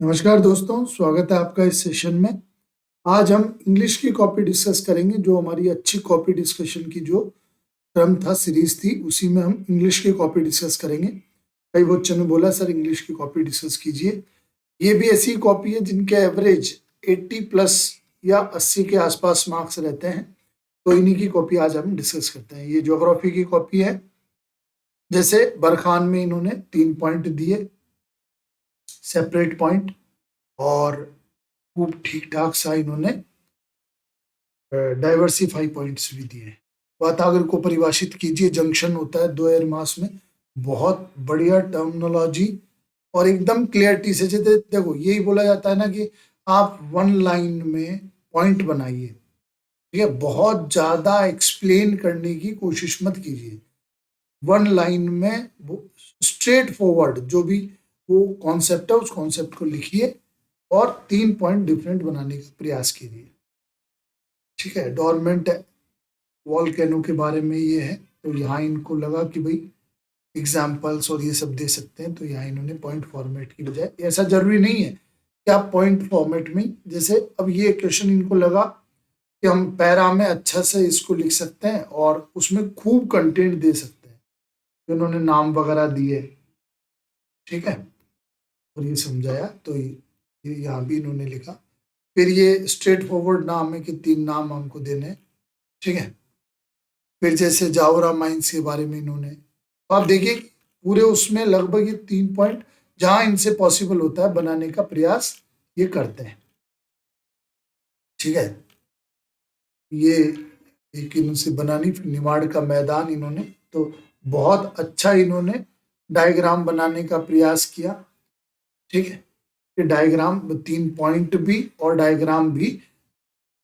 नमस्कार दोस्तों, स्वागत है आपका इस सेशन में। आज हम इंग्लिश की कॉपी डिस्कस करेंगे। जो हमारी अच्छी कॉपी डिस्कशन की जो क्रम था, सीरीज थी, उसी में हम इंग्लिश की कॉपी डिस्कस करेंगे। कई बच्चों ने बोला सर इंग्लिश की कॉपी डिस्कस कीजिए। ये भी ऐसी कॉपी है जिनके एवरेज 80 प्लस या 80 के आसपास मार्क्स रहते हैं, तो इन्हीं की कॉपी आज हम डिस्कस करते हैं। ये ज्योग्राफी की कॉपी है। जैसे बरखान में इन्होंने 3 पॉइंट दिए, सेपरेट पॉइंट, और खूब ठीक ठाक सा इन्होंने डाइवर्सिफाई पॉइंट्स भी दिए। वातावरण को परिभाषित कीजिए। जंक्शन होता है 2 एयर मास में। बहुत बढ़िया टर्मिनोलॉजी और एकदम क्लियरिटी से। जैसे देखो, यही बोला जाता है ना कि आप वन लाइन में पॉइंट बनाइए, ठीक है। बहुत ज्यादा एक्सप्लेन करने की कोशिश मत कीजिए। वन लाइन में स्ट्रेट फॉरवर्ड जो भी वो कॉन्सेप्ट है, उस कॉन्सेप्ट को लिखिए और 3 पॉइंट डिफरेंट बनाने का प्रयास कीजिए, ठीक है। डोरमेंट वॉल्केनो के बारे में ये है, तो यहाँ इनको लगा कि भाई एग्जाम्पल्स और ये सब दे सकते हैं, तो यहाँ इन्होंने पॉइंट फॉर्मेट की बजाय, ऐसा जरूरी नहीं है कि आप पॉइंट फॉर्मेट में, जैसे अब ये क्वेश्चन इनको लगा कि हम पैरा में अच्छा से इसको लिख सकते हैं और उसमें खूब कंटेंट दे सकते हैं, तो इन्होंने नाम वगैरह दिए, ठीक है, और ये समझाया। तो ये यहाँ भी इन्होंने लिखा। फिर ये स्ट्रेट फॉरवर्ड नाम है कि 3 नाम हमको देने हैं, ठीक है। फिर जैसे जावरा माइंस के बारे में इन्होंने, तो आप देखिए पूरे उसमें लगभग ये 3 पॉइंट जहां इनसे पॉसिबल होता है बनाने का प्रयास ये करते हैं, ठीक है। ये एक इनसे बनानी। फिर निमाड़ का मैदान इन्होंने, तो बहुत अच्छा इन्होंने डायग्राम बनाने का प्रयास किया, ठीक है। फिर डायग्राम 3 पॉइंट भी और डायग्राम भी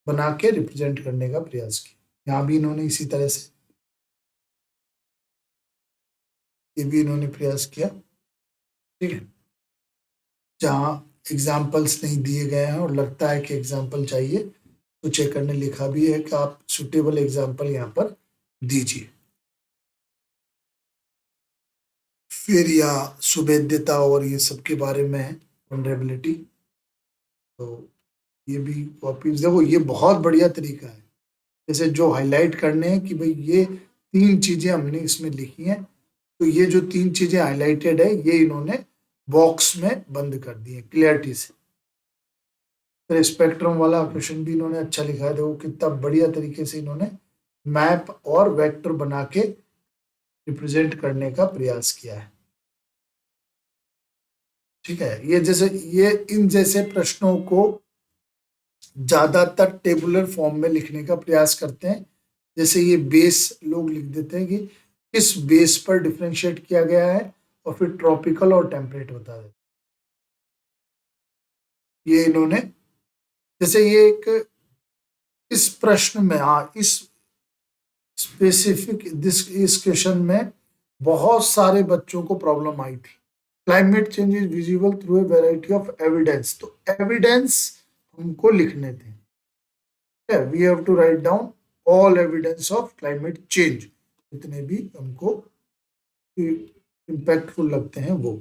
बना के रिप्रेजेंट करने का प्रयास किया। यहाँ भी इन्होंने इसी तरह से ये भी इन्होंने प्रयास किया, ठीक है। जहाँ एग्जाम्पल्स नहीं दिए गए हैं और लगता है कि एग्जाम्पल चाहिए, तो चेकर ने लिखा भी है कि आप सुटेबल एग्जाम्पल यहाँ पर दीजिए। फिर या सुभेद्यता और ये सब के बारे में है, वनरेबिलिटी। तो ये भी कॉपीज देखो, ये बहुत बढ़िया तरीका है। जैसे जो हाईलाइट करने हैं कि भाई ये 3 चीजें हमने इसमें लिखी हैं, तो ये जो 3 चीजें हाईलाइटेड है ये इन्होंने बॉक्स में बंद कर दी है क्लियरिटी से। फिर स्पेक्ट्रम वाला क्वेश्चन भी इन्होंने अच्छा लिखा है। देखो कितना बढ़िया तरीके से इन्होंने मैप और वेक्टर बना के रिप्रेजेंट करने का प्रयास किया है, ठीक है। ये जैसे ये इन जैसे प्रश्नों को ज्यादातर टेबुलर फॉर्म में लिखने का प्रयास करते हैं। जैसे ये बेस लोग लिख देते हैं कि किस बेस पर डिफ्रेंशिएट किया गया है, और फिर ट्रॉपिकल और टेम्परेट होता है। ये इन्होंने, जैसे ये एक इस प्रश्न में, हाँ, इस स्पेसिफिक इस क्वेश्चन में बहुत सारे बच्चों को प्रॉब्लम आई थी। Climate change is visible through a variety of evidence. तो एविडेंस हमको लिखने थे, we have to write down all evidence of climate change, जितने भी हमको इम्पैक्टफुल लगते हैं वो।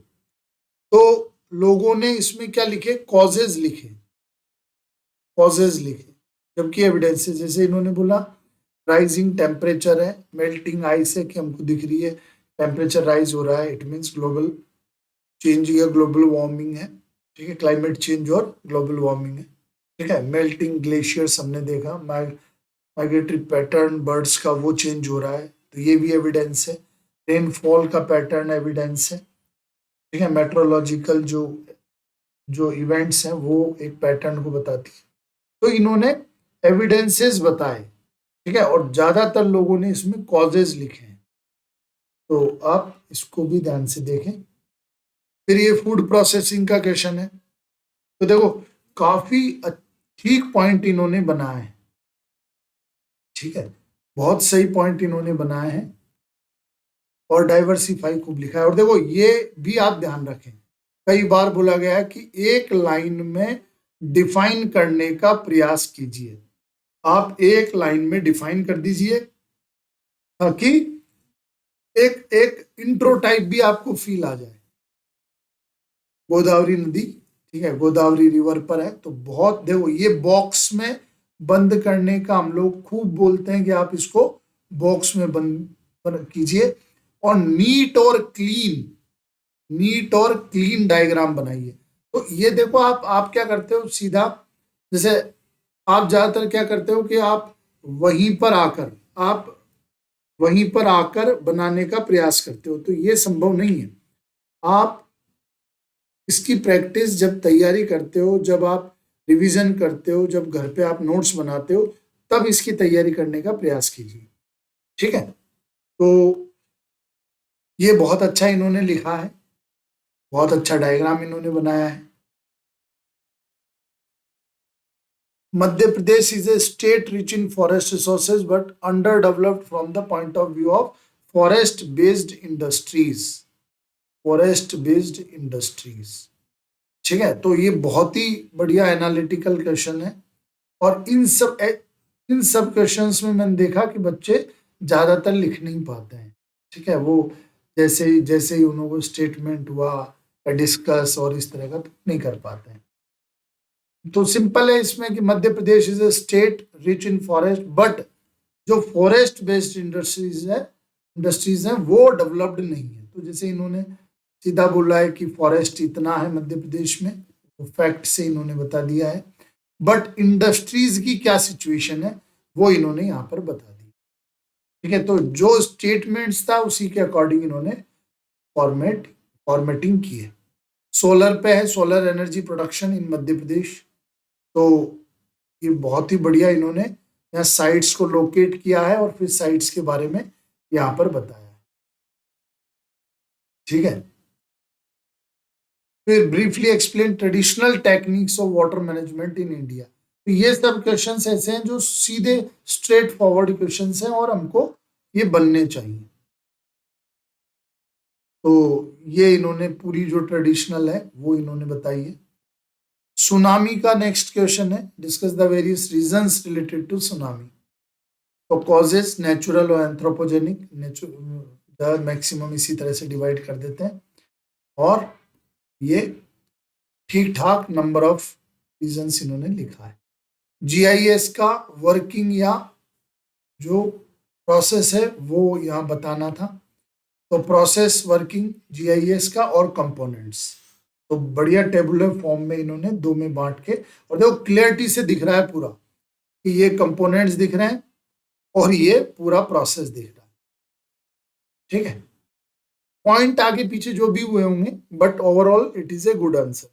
तो लोगों ने इसमें क्या लिखे, कॉजेज लिखे, कॉजेज लिखे, जबकि एविडेंसेस जैसे इन्होंने बोला राइजिंग टेम्परेचर है, मेल्टिंग आइस है कि हमको दिख रही है टेम्परेचर राइज हो रहा है, इट मीन्स ग्लोबल चेंज या ग्लोबल वार्मिंग है, ठीक है। क्लाइमेट चेंज और ग्लोबल वार्मिंग है, ठीक है। मेल्टिंग ग्लेशियर्स हमने देखा, माइग्रेटरी पैटर्न बर्ड्स का वो चेंज हो रहा है, तो ये भी एविडेंस है। रेनफॉल का पैटर्न एविडेंस है, ठीक है। मेट्रोलॉजिकल जो जो इवेंट्स हैं वो एक पैटर्न को बताती है। तो इन्होंने एविडेंसेस बताए, ठीक है, और ज्यादातर लोगों ने इसमें कॉजेज लिखे हैं, तो आप इसको भी ध्यान से देखें। फिर ये फूड प्रोसेसिंग का क्वेश्चन है, तो देखो काफी ठीक पॉइंट इन्होंने बनाए हैं, ठीक है, बहुत सही पॉइंट इन्होंने बनाए हैं, और डाइवर्सिफाई खूब लिखा है। और देखो ये भी आप ध्यान रखें, कई बार बोला गया है कि एक लाइन में डिफाइन करने का प्रयास कीजिए। आप एक लाइन में डिफाइन कर दीजिए ताकि एक एक इंट्रो टाइप भी आपको फील आ जाए। गोदावरी नदी ठीक है, गोदावरी रिवर पर है। तो बहुत देखो, ये बॉक्स में बंद करने का हम लोग खूब बोलते हैं कि आप इसको बॉक्स में बंद कीजिए और नीट और क्लीन डायग्राम बनाइए। तो ये देखो, आप क्या करते हो सीधा, जैसे आप ज्यादातर क्या करते हो कि वहीं पर आकर आप वहीं पर आकर बनाने का प्रयास करते हो, तो ये संभव नहीं है। आप इसकी प्रैक्टिस जब तैयारी करते हो, जब आप रिवीजन करते हो, जब घर पे आप नोट्स बनाते हो, तब इसकी तैयारी करने का प्रयास कीजिए। ठीक है, तो ये बहुत अच्छा इन्होंने लिखा है, बहुत अच्छा डायग्राम इन्होंने बनाया है। Madhya Pradesh is a state rich in forest resources but under developed from the point of view of forest based industries forest based industries. ठीक है, तो ये बहुत ही बढ़िया एनालिटिकल क्वेश्चन है। और इन सब क्वेश्चंस में मैंने देखा कि बच्चे ज्यादातर लिख नहीं पाते हैं। ठीक है, वो जैसे ही उनको स्टेटमेंट हुआ, डिस्कस और इस तरह का, तो नहीं कर पाते हैं। तो सिंपल है इसमें कि Madhya Pradesh is a state rich in forest but जो फॉरेस्ट बेस्ड इंडस्ट्रीज हैं वो डेवलप्ड नहीं है। तो जैसे इन्होंने सीधा बोला है कि फॉरेस्ट इतना है मध्य प्रदेश में, फैक्ट से इन्होंने बता दिया है, बट इंडस्ट्रीज की क्या सिचुएशन है वो इन्होंने यहाँ पर बता दी। ठीक है, तो जो स्टेटमेंट्स था उसी के अकॉर्डिंग इन्होंने फॉर्मेटिंग की है। सोलर पे है, solar energy production in Madhya Pradesh. तो ये बहुत ही बढ़िया इन्होंने यहाँ साइट्स को लोकेट किया है और फिर साइट्स के बारे में यहाँ पर बताया है। ठीक है, फिर briefly explain traditional techniques of water management in India. तो ये सब क्वेश्चंस ऐसे हैं जो सीधे स्ट्रेट फॉरवर्ड क्वेश्चंस हैं और हमको ये बनने चाहिए। तो ये इन्होंने पूरी जो ट्रेडिशनल है वो इन्होंने बताई है। सुनामी का नेक्स्ट क्वेश्चन है, discuss the various reasons related to tsunami. तो कॉजेस नेचुरल और एंथ्रोपोजेनिक, मैक्सिमम इसी तरह से डिवाइड कर देते हैं और ये ठीक ठाक नंबर ऑफ रीजंस इन्होंने लिखा है। जीआईएस का वर्किंग या जो प्रोसेस है वो यहाँ बताना था। तो प्रोसेस, वर्किंग जीआईएस का और कंपोनेंट्स, तो बढ़िया टेबुलर फॉर्म में इन्होंने दो में बांट के, और देखो क्लियरिटी से दिख रहा है पूरा कि ये कंपोनेंट्स दिख रहे हैं और ये पूरा प्रोसेस दिख रहा है। ठीक है, पॉइंट आगे पीछे जो भी हुए होंगे but overall it is a good answer.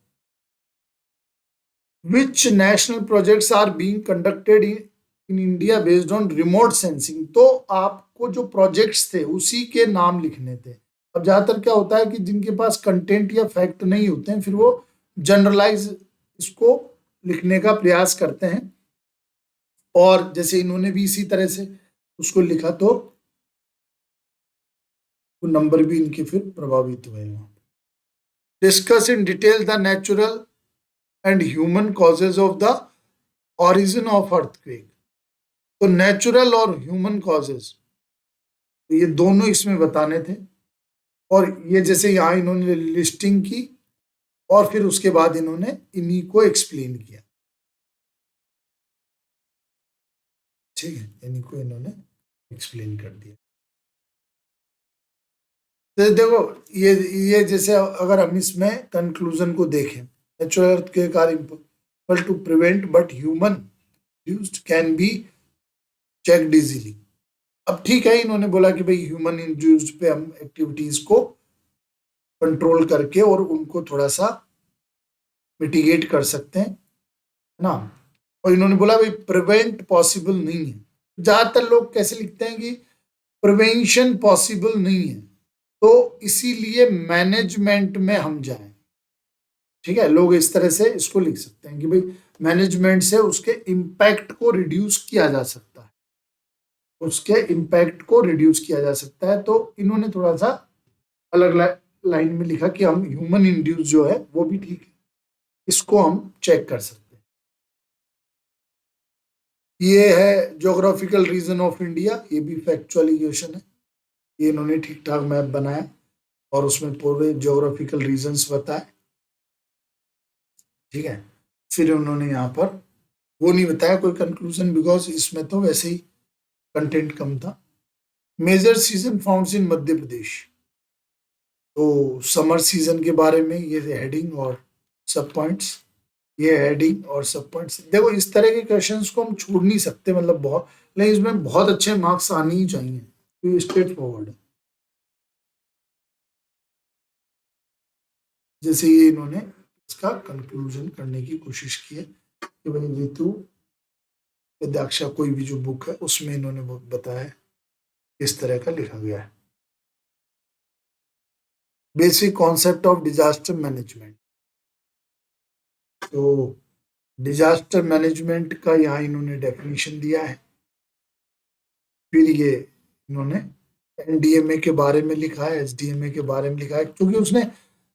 Which national projects are being conducted in India based on remote sensing. तो आपको जो प्रोजेक्ट्स थे उसी के नाम लिखने थे। अब ज्यादातर क्या होता है कि जिनके पास कंटेंट या फैक्ट नहीं होते हैं फिर वो जनरलाइज इसको लिखने का प्रयास करते हैं, और जैसे इन्होंने भी इसी तरह से उसको लिखा तो वो नंबर भी इनके फिर प्रभावित हुए। Discuss in detail the natural and human causes of the origin of earthquake. तो नेचुरल और ह्यूमन कॉजेज, तो ये दोनों इसमें बताने थे, और ये जैसे यहाँ इन्होंने लिस्टिंग की और फिर उसके बाद इन्होंने इन्हीं को एक्सप्लेन किया। ठीक है, इन्हीं को इन्होंने एक्सप्लेन कर दिया। तो देखो ये जैसे अगर हम इसमें कंक्लूजन को देखें, natural earthquake are impossible to prevent but human induced can be checked easily. अब ठीक है, इन्होंने बोला कि भाई ह्यूमन इंड्यूस्ड पे हम एक्टिविटीज को कंट्रोल करके और उनको थोड़ा सा मिटिगेट कर सकते हैं, है ना। और इन्होंने बोला भाई प्रिवेंट पॉसिबल नहीं है। ज्यादातर लोग कैसे लिखते हैं कि प्रिवेंशन पॉसिबल नहीं है, तो इसीलिए मैनेजमेंट में हम जाएं। ठीक है, लोग इस तरह से इसको लिख सकते हैं कि भाई मैनेजमेंट से उसके इम्पैक्ट को रिड्यूस किया जा सकता है, उसके इम्पैक्ट को रिड्यूस किया जा सकता है। तो इन्होंने थोड़ा सा अलग लाइन में लिखा कि हम ह्यूमन इंड्यूस जो है वो भी ठीक है, इसको हम चेक कर सकते हैं। ये है ज्योग्राफिकल रीजन ऑफ इंडिया, ये भी फैक्चुअल क्वेश्चन है। ये इन्होंने ठीक ठाक मैप बनाया और उसमें पूरे ज्योग्राफिकल रीजन्स बताए। ठीक है। फिर उन्होंने यहाँ पर वो नहीं बताया कोई कंक्लूजन, बिकॉज इसमें तो वैसे ही कंटेंट कम था। मेजर सीजन फाउंड्स इन मध्य प्रदेश, तो समर सीजन के बारे में ये हेडिंग और सब पॉइंट्स, ये हेडिंग और सब पॉइंट्स। देखो इस तरह के क्वेश्चंस को हम छोड़ नहीं सकते, मतलब बहुत, लेकिन इसमें बहुत अच्छे मार्क्स आने ही चाहिए, तो ये स्ट्रेट फॉरवर्ड है। जैसे ये इन्होंने इसका कंक्लूजन करने की कोशिश की है कि भाई ऋतु विद्याक्षा कोई भी जो बुक है उसमें इन्होंने बताया है इस तरह का लिखा गया है। Basic concept of disaster management, तो डिजास्टर मैनेजमेंट का यहाँ इन्होंने डेफिनेशन दिया है। फिर ये इन्होंने एनडीएमए के बारे में लिखा है, एसडीएमए के बारे में लिखा है, क्योंकि उसने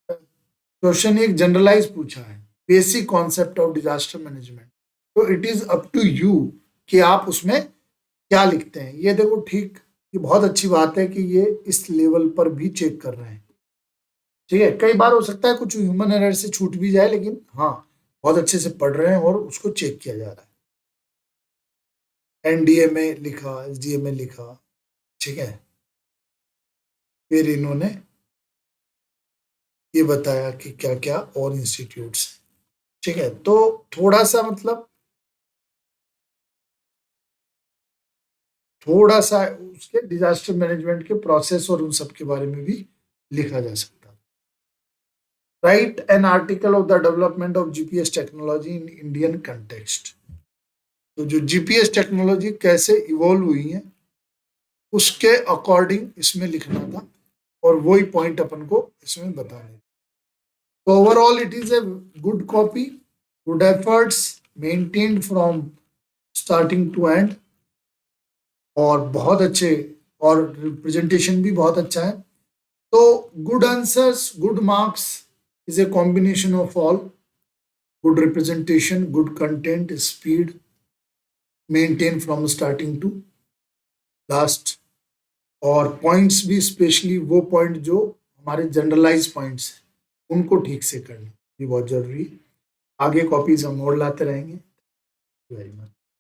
क्वेश्चन एक जनरलाइज पूछा है, basic concept of disaster management, तो it is up to you कि आप उसमें क्या लिखते हैं। ये देखो ठीक, ये बहुत अच्छी बात है कि ये इस लेवल पर भी चेक कर रहे हैं। ठीक है, कई बार हो सकता है कुछ ह्यूमन एरर से छूट भी जाए, लेकिन हाँ बहुत अच्छे से पढ़ रहे हैं और उसको चेक किया जा रहा है। एनडीएमए लिखा, एसडीएमए लिखा, ठीक है। फिर इन्होंने ये बताया कि क्या क्या और इंस्टीट्यूट्स, ठीक है। तो थोड़ा सा मतलब थोड़ा सा उसके डिजास्टर मैनेजमेंट के प्रोसेस और उन सब के बारे में भी लिखा जा सकता है। Right an article of the development of GPS technology in Indian context, तो जो जीपीएस टेक्नोलॉजी कैसे इवॉल्व हुई है उसके अकॉर्डिंग इसमें लिखना था, और वही पॉइंट अपन को इसमें बताने। तो overall it is a good copy, good efforts maintained from starting to end, और बहुत अच्छे, और प्रेजेंटेशन भी बहुत अच्छा है। तो good answers, good marks is a combination of all, good representation, good content, speed, maintain from starting to last, और पॉइंट्स भी स्पेशली वो पॉइंट जो हमारे जनरलाइज पॉइंट्स हैं उनको ठीक से करना भी बहुत जरूरी है। आगे कॉपीज हम और लाते रहेंगे। Very much.